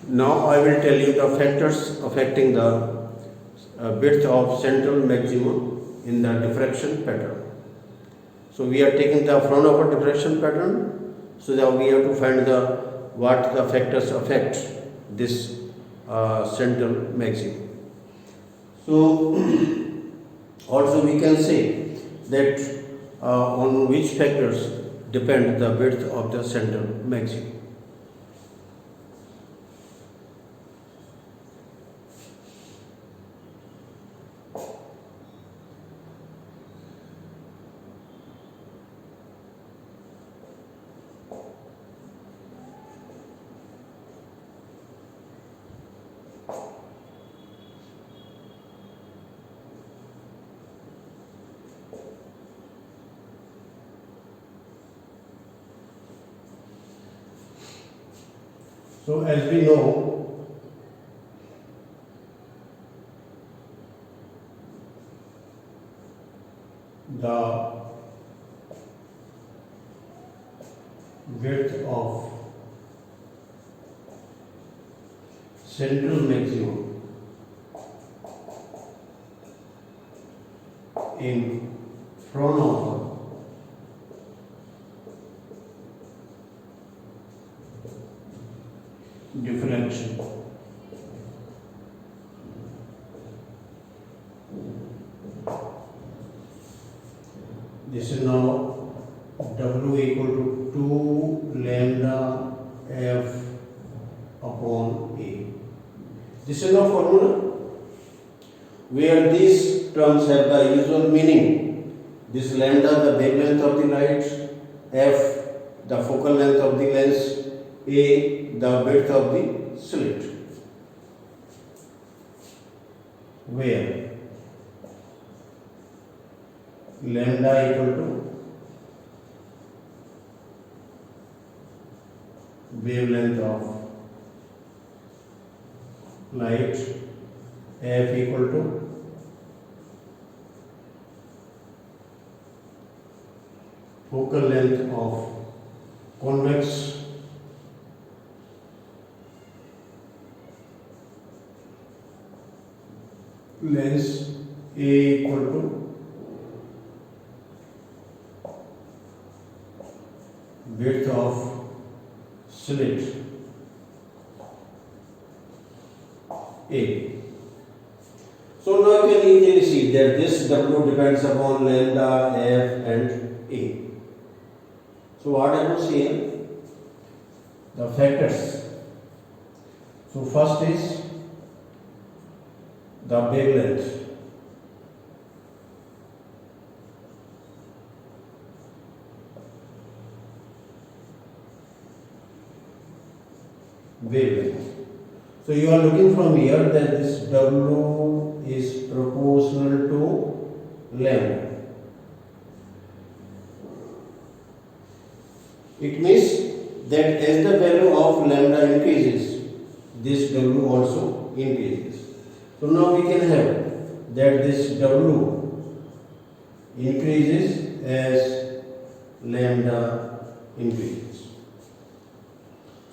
Now I will tell you the factors affecting the width of central maximum in the diffraction pattern. So we are taking the Fraunhofer diffraction pattern, so that we have to find the what the factors affect this central maximum. So also we can say that on which factors depend the width of the central maximum. So as we know, the width of central maximum in Fraunhofer diffraction this is now W equal to 2 lambda F upon A. This is now formula where these terms have the usual meaning. This lambda the wavelength of the light, F the focal length of the lens, A the width of the slit, where lambda equal to wavelength of light, F equal to focal length of convex lens, A equal to width of slit, A. So now you can easily see that this W depends upon lambda, F and A. So what happens here? The factors. So first is the wavelength. Wavelength. So you are looking from here that this W is proportional to lambda. It means that as the value of lambda increases, this W also increases. So now we can have that this W increases as lambda increases.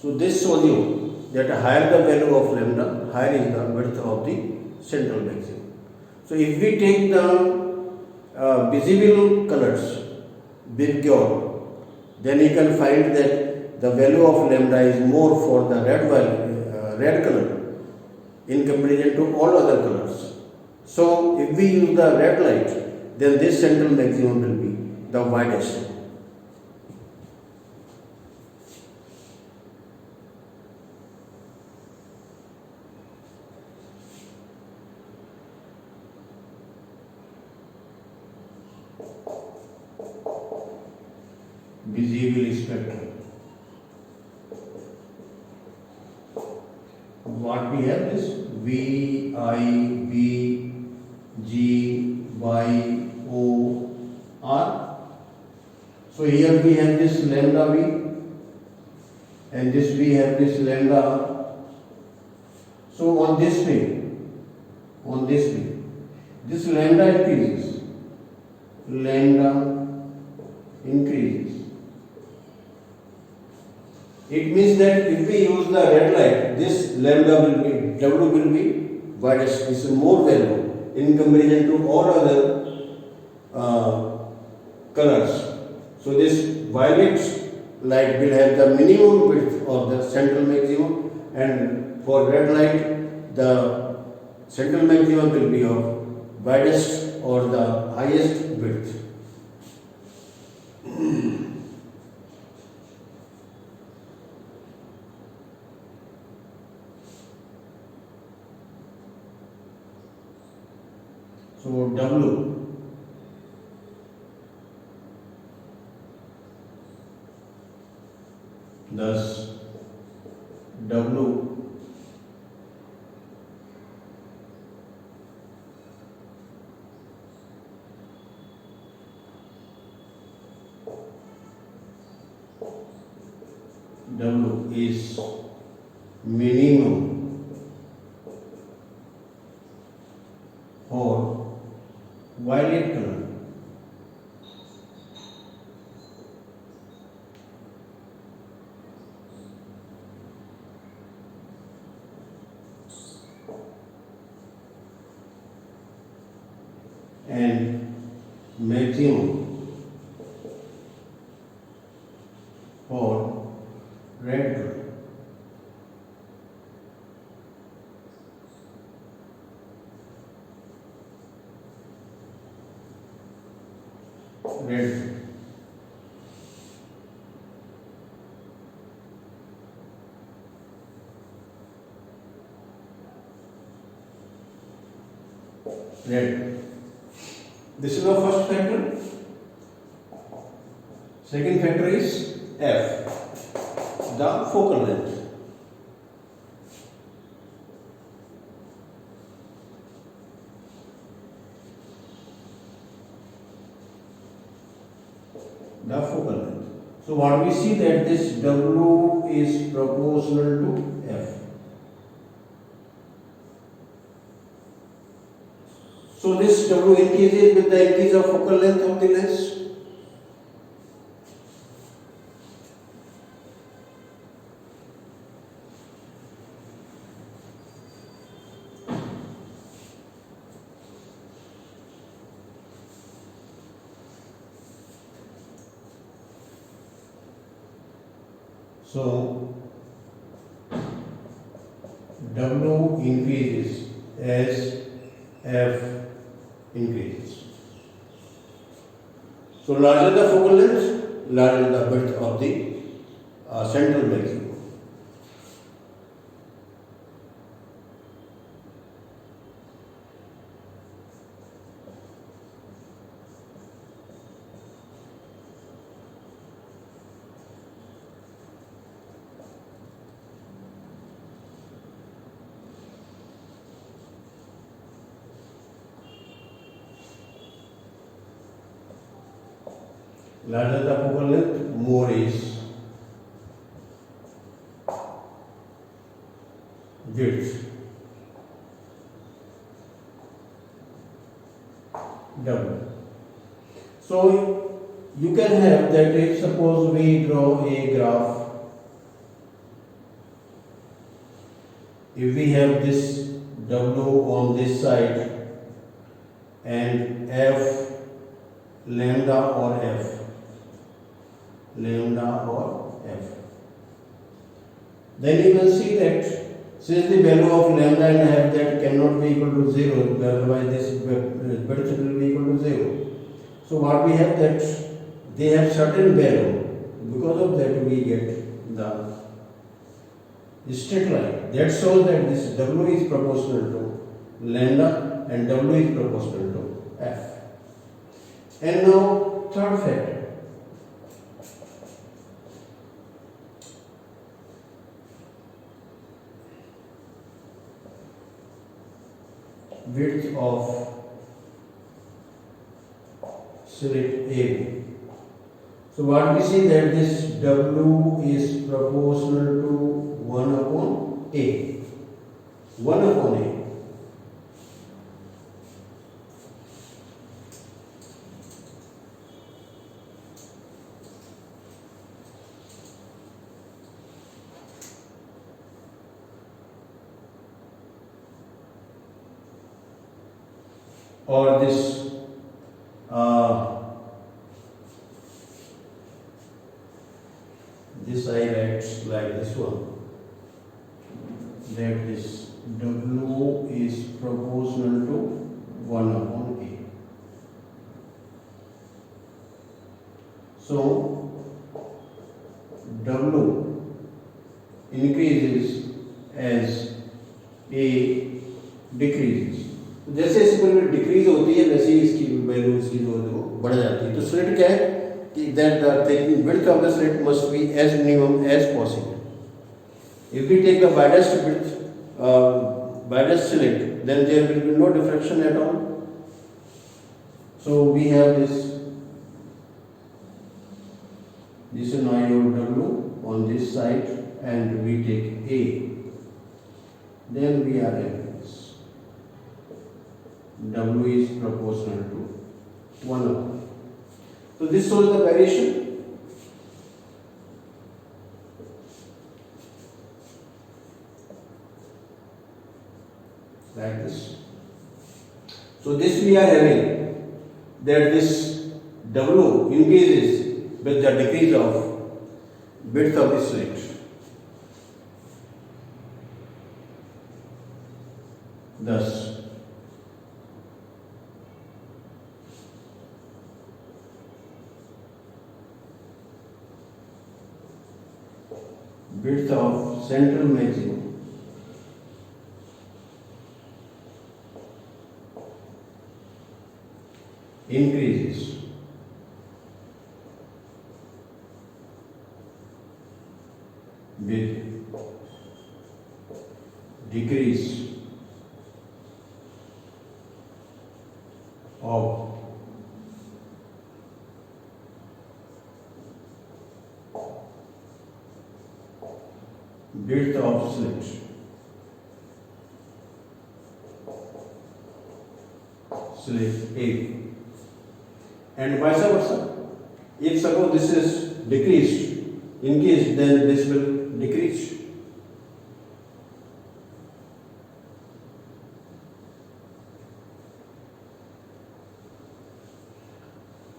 So this shows you that higher the value of lambda, higher is the width of the central maximum. So if we take the visible colors with cure, then you can find that the value of lambda is more for the red color in comparison to all other colors. So if we use the red light, then this central maximum will be the widest. Visible spectrum. What we have is V, I, V, G, Y, O, R. So here we have this lambda V and this we have this lambda R. So on this way, this lambda increases It means that if we use the red light, this lambda will be, W will be widest, is more value in comparison to all other colors. So this violet light will have the minimum width of the central maximum, and for red light the central maximum will be of widest or the highest width. So W thus W is minimum for violet color. And maximum for red color. Red. Red. This is our first factor. Second factor is F, the focal length. The focal length. So what we see that this W is proportional to F. So this W increases with the increase of focal length of the lens. So W increases as F increases. So larger the focal length, larger the width of the central maximum. Larger the focal length, more is width. W. So you can have that if suppose we draw a graph, if we have this W on this side and F lambda or F, then you will see that since the value of lambda and F that cannot be equal to 0, otherwise this width will be equal to 0. So what we have that they have certain value, because of that we get the straight line. That shows that this W is proportional to lambda and W is proportional to F. And now third factor. Width of slit AB. So what we see that this W is proportional to 1 upon A. 1 upon A. or this this I write like this one, that this W is proportional to 1 upon A. So W increases as A decreases. जैसे इसमें decrease होती है वैसे ही इसकी value इसकी जो है वो बढ़ जाती है. तो स्लिट क्या है कि that the width of the slit must be as minimum as possible. If we take the widest width, widest slit, then there will be no diffraction at all. So we have this is now your W on this side, and we take A. Then we are having this. W is proportional to 1 upon. So this shows the variation. Like this. So this we are having that this W increases with the decrease of width of the slit. Thus width of central maximum increases with decrease of width of slit. Slit A. And vice versa. If suppose this is decreased, increased, then this will decrease.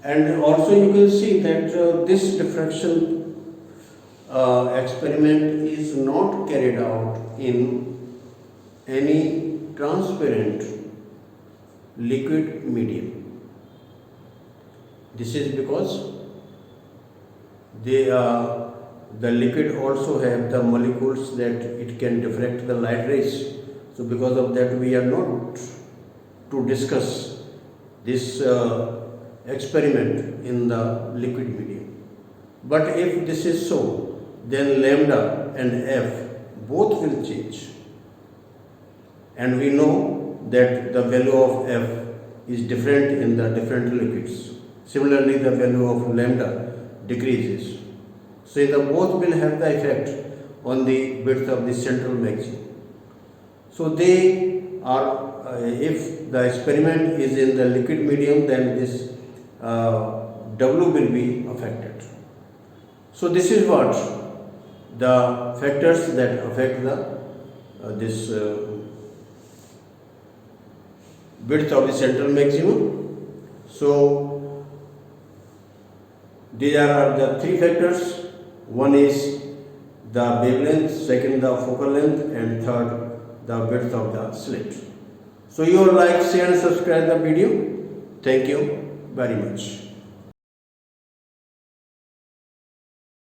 And also you can see that this diffraction experiment is not carried out in any transparent liquid medium. This is because the liquid also have the molecules that it can diffract the light rays. So because of that we are not to discuss this experiment in the liquid medium. But if this is so, then lambda and F both will change, and we know that the value of F is different in the different liquids. Similarly, the value of lambda decreases. So the both will have the effect on the width of the central maximum. So they are, if the experiment is in the liquid medium, then this W will be affected. So this is what the factors that affect the this width of the central maximum. So these are the three factors. One is the wavelength, second the focal length, and third the width of the slit. So you like, share and subscribe the video. Thank you very much.